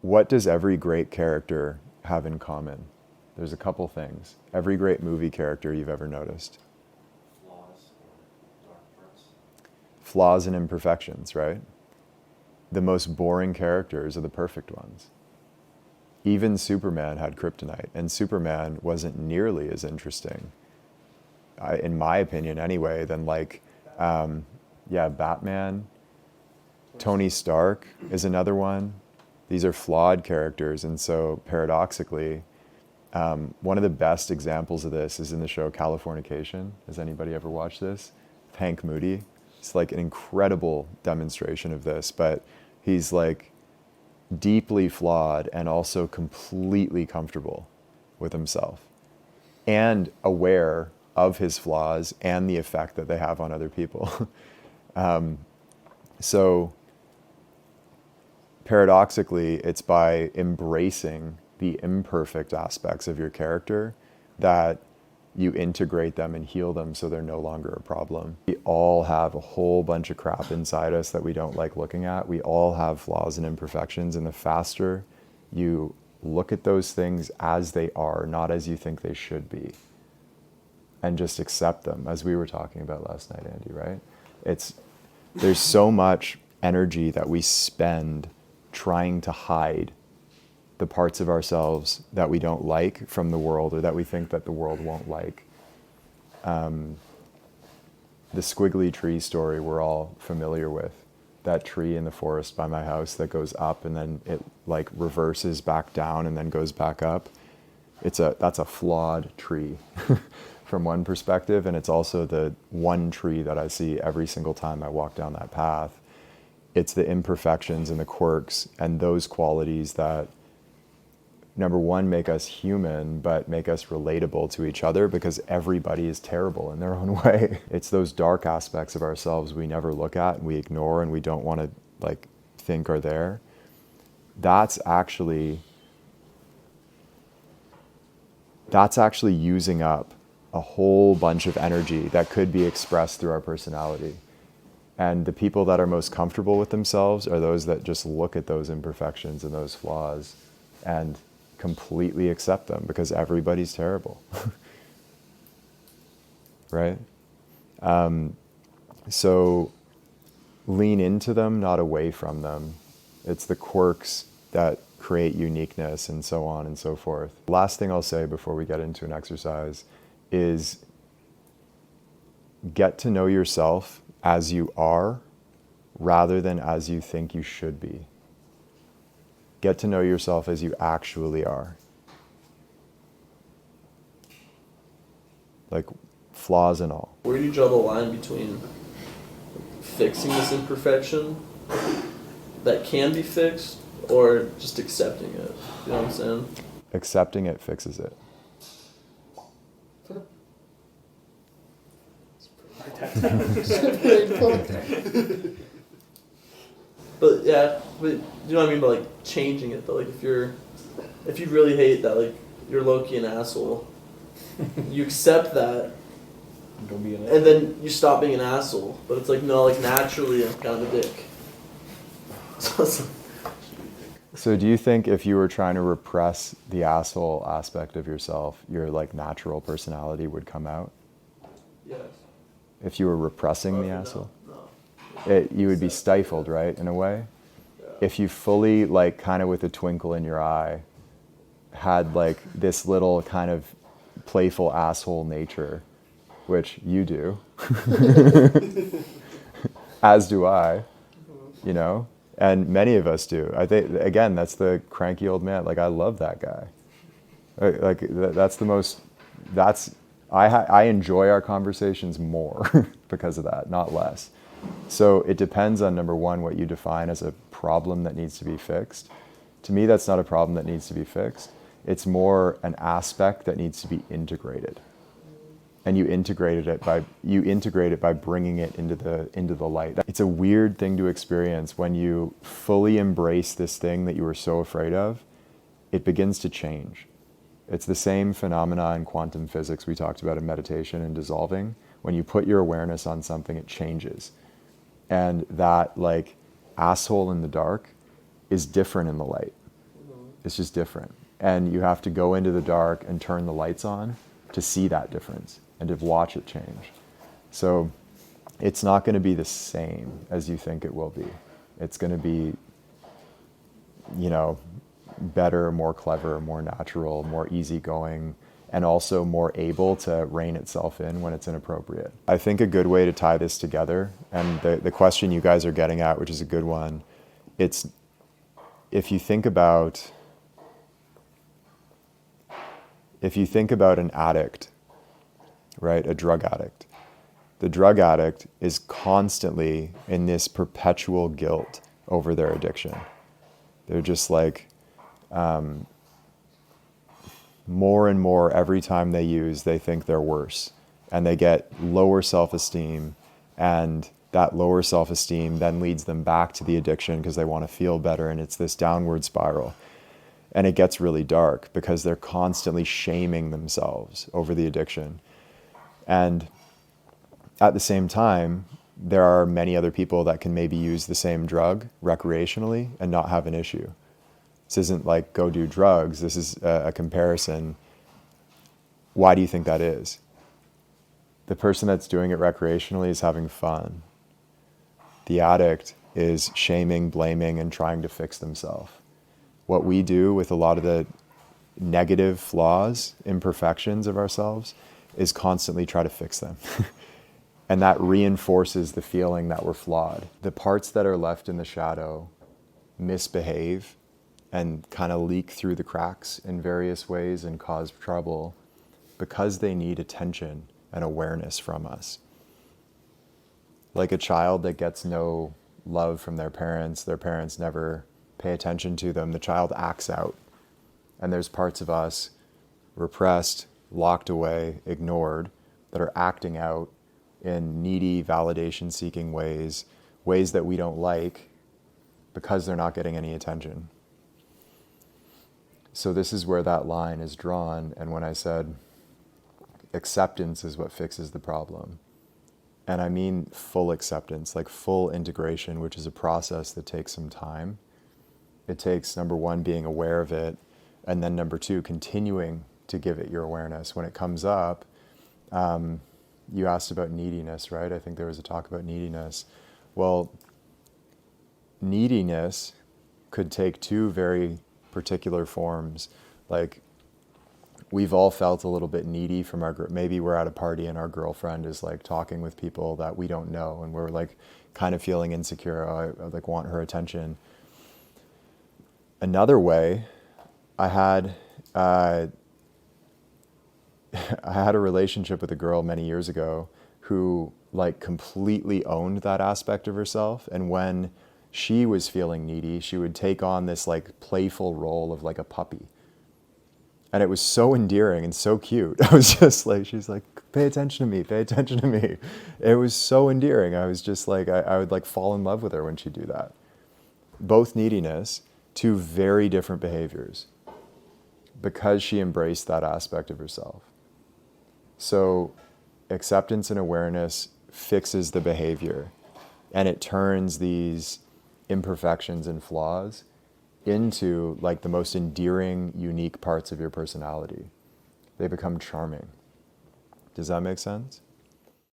what does every great character have in common? There's a couple things. Every great movie character you've ever noticed. Flaws or dark parts. Flaws and imperfections, right? The most boring characters are the perfect ones. Even Superman had kryptonite, and Superman wasn't nearly as interesting, in my opinion anyway, than like, Batman. Tony Stark is another one. These are flawed characters, and so paradoxically, one of the best examples of this is in the show Californication. Has anybody ever watched this? Hank Moody. It's like an incredible demonstration of this, but he's like deeply flawed and also completely comfortable with himself and aware of his flaws and the effect that they have on other people. So paradoxically, it's by embracing the imperfect aspects of your character that you integrate them and heal them so they're no longer a problem. We all have a whole bunch of crap inside us that we don't like looking at. We all have flaws and imperfections, and the faster you look at those things as they are, not as you think they should be, and just accept them, as we were talking about last night, Andy, right? There's so much energy that we spend trying to hide the parts of ourselves that we don't like from the world, or that we think that the world won't like. The squiggly tree story we're all familiar with. That tree in the forest by my house that goes up and then it like reverses back down and then goes back up. That's a flawed tree from one perspective, and it's also the one tree that I see every single time I walk down that path. It's the imperfections and the quirks and those qualities that, number one, make us human, but make us relatable to each other, because everybody is terrible in their own way. It's those dark aspects of ourselves we never look at and we ignore and we don't want to like think are there. That's actually using up a whole bunch of energy that could be expressed through our personality. And the people that are most comfortable with themselves are those that just look at those imperfections and those flaws and completely accept them, because everybody's terrible. Right? So lean into them, not away from them. It's the quirks that create uniqueness, and so on and so forth. Last thing I'll say before we get into an exercise is get to know yourself as you are rather than as you think you should be. Get to know yourself as you actually are. Like flaws and all. Where do you draw the line between fixing this imperfection that can be fixed or just accepting it? You know what I'm saying? Accepting it fixes it. But yeah, but you know what I mean by like changing it though. Like if you really hate that, like you're low-key an asshole, you accept that, Don't be an and then you stop being an asshole. But it's like no, like naturally I'm kind of a dick. So it's like, So do you think if you were trying to repress the asshole aspect of yourself, your like natural personality would come out? yes. If you were repressing the No, asshole? No. You would be stifled, right, in a way? Yeah. If you fully, like, kind of with a twinkle in your eye, had, like, this little kind of playful asshole nature, which you do, as do I, you know, and many of us do. I think, again, that's the cranky old man. Like, I love that guy. Like that's the most, I enjoy our conversations more because of that, not less. So it depends on, number one, what you define as a problem that needs to be fixed. To me, that's not a problem that needs to be fixed. It's more an aspect that needs to be integrated. And you integrate it by bringing it into the light. It's a weird thing to experience when you fully embrace this thing that you were so afraid of. It begins to change. It's the same phenomena in quantum physics we talked about in meditation and dissolving. When you put your awareness on something, it changes. And that like asshole in the dark is different in the light. It's just different. And you have to go into the dark and turn the lights on to see that difference and to watch it change. So it's not going to be the same as you think it will be. It's going to be, you know, better, more clever, more natural, more easygoing, and also more able to rein itself in when it's inappropriate. I think a good way to tie this together, and the question you guys are getting at, which is a good one, it's if you think about an addict, right, a drug addict, the drug addict is constantly in this perpetual guilt over their addiction. They're just like, more and more every time they use, they think they're worse. And they get lower self-esteem, and that lower self-esteem then leads them back to the addiction because they want to feel better, and it's this downward spiral. And it gets really dark because they're constantly shaming themselves over the addiction. And at the same time, there are many other people that can maybe use the same drug recreationally and not have an issue. This isn't like go do drugs. This is a comparison. Why do you think that is? The person that's doing it recreationally is having fun. The addict is shaming, blaming, and trying to fix themselves. What we do with a lot of the negative flaws, imperfections of ourselves, is constantly try to fix them. And that reinforces the feeling that we're flawed. The parts that are left in the shadow misbehave and kind of leak through the cracks in various ways and cause trouble because they need attention and awareness from us. Like a child that gets no love from their parents never pay attention to them, the child acts out. And there's parts of us repressed, locked away, ignored, that are acting out in needy, validation-seeking ways that we don't like because they're not getting any attention. So this is where that line is drawn, and when I said acceptance is what fixes the problem, and I mean full acceptance, like full integration, which is a process that takes some time. It takes, number one, being aware of it, and then number two, continuing to give it your awareness. When it comes up, you asked about neediness, right? I think there was a talk about neediness. Well, neediness could take two very particular forms. Like, we've all felt a little bit needy from maybe we're at a party and our girlfriend is like talking with people that we don't know, and we're like kind of feeling insecure. I like want her attention. Another way, I had a relationship with a girl many years ago who like completely owned that aspect of herself. And when she was feeling needy, she would take on this like playful role of like a puppy. And it was so endearing and so cute. I was just like, she's like, pay attention to me, pay attention to me. It was so endearing. I was just like, I would like fall in love with her when she'd do that. Both neediness, two very different behaviors, because she embraced that aspect of herself. So acceptance and awareness fixes the behavior, and it turns these imperfections and flaws into like the most endearing, unique parts of your personality. They become charming. Does that make sense?